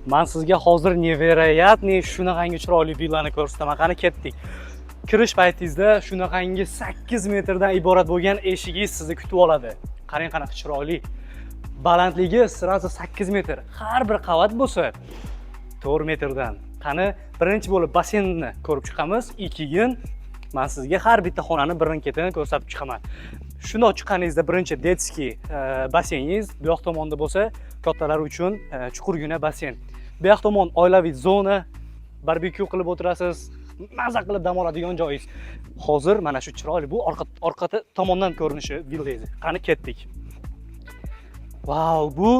Men sizga hozir neverayatniy shunaqangi chiroyli villani ko'rsataman. Qani ketdik. Kirish paytingizda shunaqangi 8 metrdan iborat bo'lgan eshigingiz sizni kutib oladi. Qarang qanaqa chiroyli. Balandligi sirasi 8 metr. Har bir qavat bo'lsa 4 metrdan. Qani birinchi bo'lib basseynni ko'rib chiqamiz. Keyin men sizga har bitta xonani birin-ketin ko'rsatib chiqaman. Shundoq chiqqaningizda birinchi detskiy baseyningiz bu yoq tomonda bo'lsa, kattalar uchun chuqurgina basseyn. Bu yoq tomon oilaviy zona, barbekyu qilib o'tirasiz, maza qilib dam oladigan joyingiz. Hozir mana shu chiroyli bu orqa tomondan ko'rinishi villangiz. Qani ketdik. Vau, bu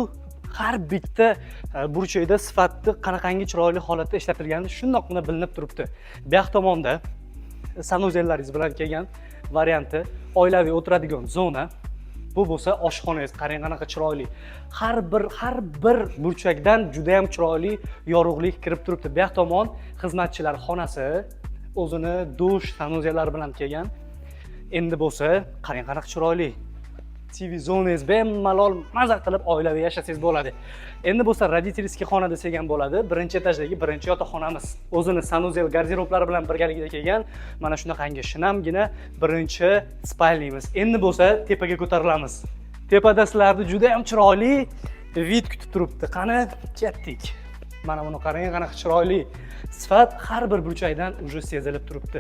har bitta burchakda sifatli qanaqangi chiroyli holatda ishlatilgani shundoqqina bilinib turibdi. Bu yoq tomonda sanuzellaringiz bilan kelgan varianti, oilaviy o'tiradigan zona. Bu bo'lsa oshxonangiz. Qarang qanaqa chiroyli. Har bir burchakdan juda ham chiroyli yorug'lik kirib turibdi. Bu yoq tomon xizmatchilar xonasi, o'zini dush, sanuzellari bilan kelgan. Endi bo'lsa, qarang qanaqa chiroyli. TV zonangiz bemalol maza qilib oilaviy yashasangiz bo'ladi. Endi bo'lsa roditelskiy xona desak ham bo'ladi. Birinchi etajdagi birinchi yotoqxonamiz. O'zini sanuzel garderoblari bilan birgalikda kelgan mana shunaqangi shinamgina birinchi spalnimiz. Endi bo'lsa tepaga ko'tarilamiz. Tepada sizlarni juda ham chiroyli vid kutib turibdi. Qani ketdik. Mana buni qarang, qanaqa chiroyli. Sifat har bir burchakdan uje sezilib turibdi.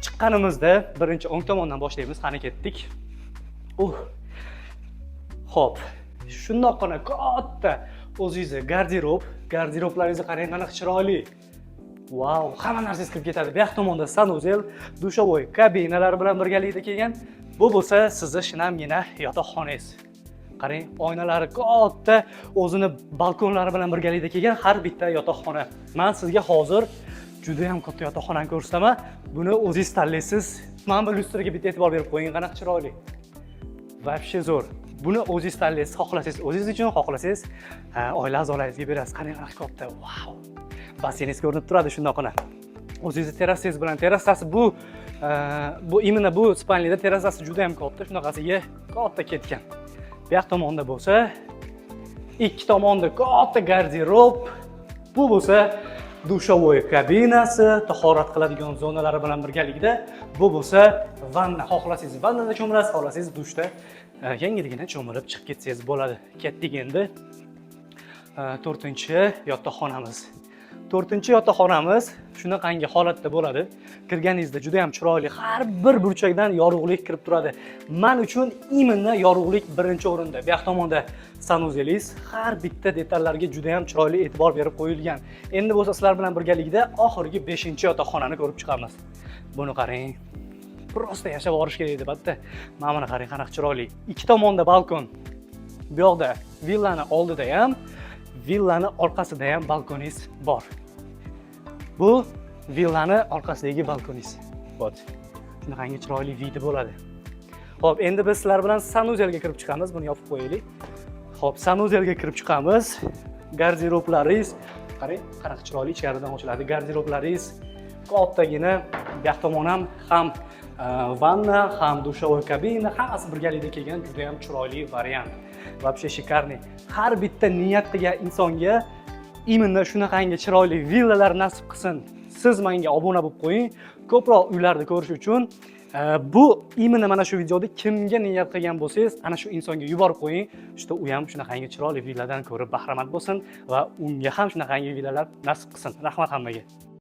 Chiqqanimizda birinchi o'ng tomondan boshlaymiz. Qani ketdik. Xo'p, shundoqqina katta o'zingizni garderoblaringizni qarang qanaqa chiroyli. Vau, hamma narsangiz kirib ketadi. Bu yoq tomonda sanuzel, dushovoy kabinalar bilan birgalikda kelgan. Bu bo'lsa sizni shinamgina yotoqxonangiz. Qarang, oynalari katta, o'zini balkonlari bilan birgalikda kelgan har bitta yotoqxona. Men sizga hozir juda ham katta yotoqxonani ko'rsataman. Buni o'zingiz tanlaysiz. Men bu lyustraga bitta e'tibor berib qo'ying, qanaqa chiroyli. Вообще zo'r. Buni o'zingiz tanlaysiz, xohlasangiz o'zingiz uchun, xohlasangiz oila a'zolaringizga berasiz. Qarang qanaqa katta. Vau. Basseyningiz ko'rinib turadi shundoqqina. O'zingiz terrasangiz bilan terrasasi bu imенно bu spalnida terrasasi juda ham katta, shunaqasiga katta ketgan. Bu yoq tomonda bo'lsa, ikki tomonda katta garderob. Bu bo'lsa dushovoy kabinasi, tahorat qiladigan zonalari bilan birgalikda. Bu bo'lsa vanna. Xohlasangiz vannada cho'milasiz, xohlasangiz dushda yengilgina cho'milib chiqib ketsangiz bo'ladi. Ketdik endi. 4-chi yotoqxonamiz. 4-chi yotoqxonamiz shunaqangi holatda bo'ladi. Kirganingizda juda ham chiroyli, har bir burchakdan yorug'lik kirib turadi. Men uchun imенно yorug'lik birinchi o'rinda. Bu yoq tomonda sanuzelingiz har bitta detallarga juda ham chiroyli e'tibor berib qo'yilgan. Endi bo'lsa sizlar bilan birgalikda oxirgi 5-chi yotoqxonani ko'rib chiqamiz. Buni qarang. Prosta yashab olish kerak edi, albatta. Mana buni qarang, qanaqa chiroyli. Ikki tomonda balkon. Bu yoqda villani oldida ham, villani orqasida ham balkoningiz bor. Bu villani orqasidagi balkoningiz. Bot. Shunaqangi chiroyli vidi bo'ladi. Xo'p, endi biz sizlar bilan sanuzelga kirib chiqamiz. Buni yopib qo'yaylik. Xo'p, sanuzelga kirib chiqamiz. Garderoblaringiz, qarang, qanaqa chiroyli ichkaridan ochiladi. Garderoblaringiz kattagina, bu yoq tomon ham vanna, ham dushovoy kabina, hammasi birgalikda kelgan juda ham chiroyli variant. Вообще шикарный. Har bitta niyat qilgan insonga imенно shunaqangi chiroyli villalar nasib qilsin. Siz menga obuna bo'lib qo'ying. Ko'proq uylarni ko'rish uchun bu imенно mana shu videoda kimga niyat qilgan bo'lsangiz, ana shu insonga yuborib qo'ying. Shunda u ham shunaqangi chiroyli villadan ko'rib bahramand bo'lsin va unga ham shunaqangi villalar nasib qilsin. Rahmat hammaga.